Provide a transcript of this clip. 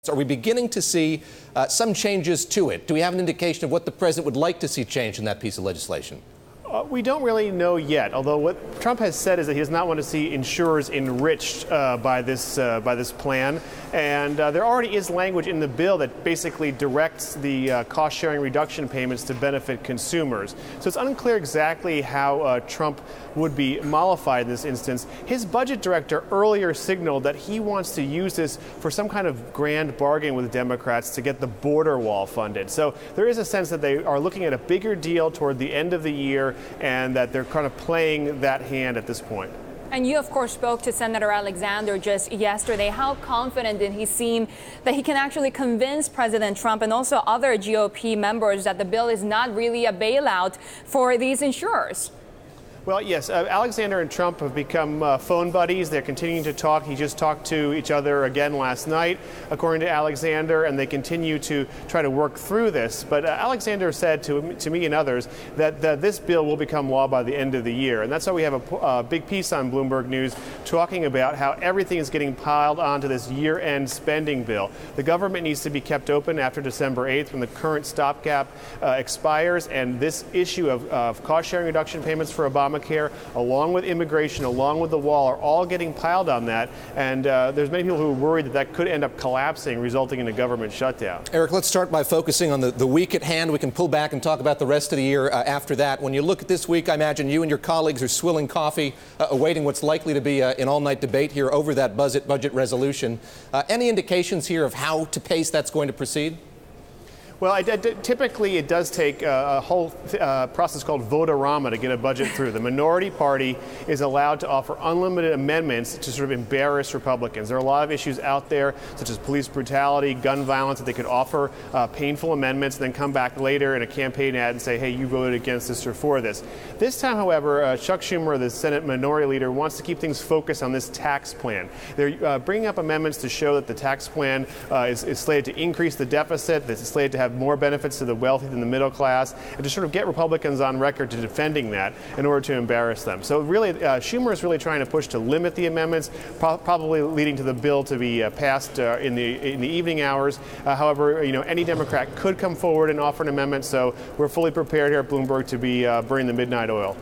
Are we beginning to see some changes to it? Do we have an indication of what the president would like to see changed in that piece of legislation? We don't really know yet, although what Trump has said is that he does not want to see insurers enriched by this plan. And there already is language in the bill that basically directs the cost-sharing reduction payments to benefit consumers. So it's unclear exactly how Trump would be mollified in this instance. His budget director earlier signaled that he wants to use this for some kind of grand bargain with Democrats to get the border wall funded. So there is a sense that they are looking at a bigger deal toward the end of the year, and that they're kind of playing that hand at this point. And you, of course, spoke to Senator Alexander just yesterday. How confident did he seem that he can actually convince President Trump and also other GOP members that the bill is not really a bailout for these insurers? Well, yes, Alexander and Trump have become phone buddies. They're continuing to talk. He just talked to each other again last night, according to Alexander, and they continue to try to work through this. But Alexander said to me and others that this bill will become law by the end of the year. And that's why we have a big piece on Bloomberg News talking about how everything is getting piled onto this year-end spending bill. The government needs to be kept open after December 8th when the current stopgap expires, and this issue of cost-sharing reduction payments for Obamacare, along with immigration, along with the wall, are all getting piled on that. And there's many people who are worried that that could end up collapsing, resulting in a government shutdown. Eric, let's start by focusing on the week at hand. We can pull back and talk about the rest of the year after that. When you look at this week, I imagine you and your colleagues are swilling coffee, awaiting what's likely to be an all-night debate here over that budget resolution. Any indications here of how to pace that's going to proceed? Well, typically it does take a whole process called vote-a-rama to get a budget through. The minority party is allowed to offer unlimited amendments to sort of embarrass Republicans. There are a lot of issues out there, such as police brutality, gun violence, that they could offer painful amendments and then come back later in a campaign ad and say, hey, you voted against this or for this. This time, however, Chuck Schumer, the Senate minority leader, wants to keep things focused on this tax plan. They're bringing up amendments to show that the tax plan is slated to increase the deficit, that it's slated to have more benefits to the wealthy than the middle class, and to sort of get Republicans on record to defending that in order to embarrass them. So really, Schumer is really trying to push to limit the amendments, probably leading to the bill to be passed in the evening hours. However, any Democrat could come forward and offer an amendment, so we're fully prepared here at Bloomberg to be burning the midnight oil.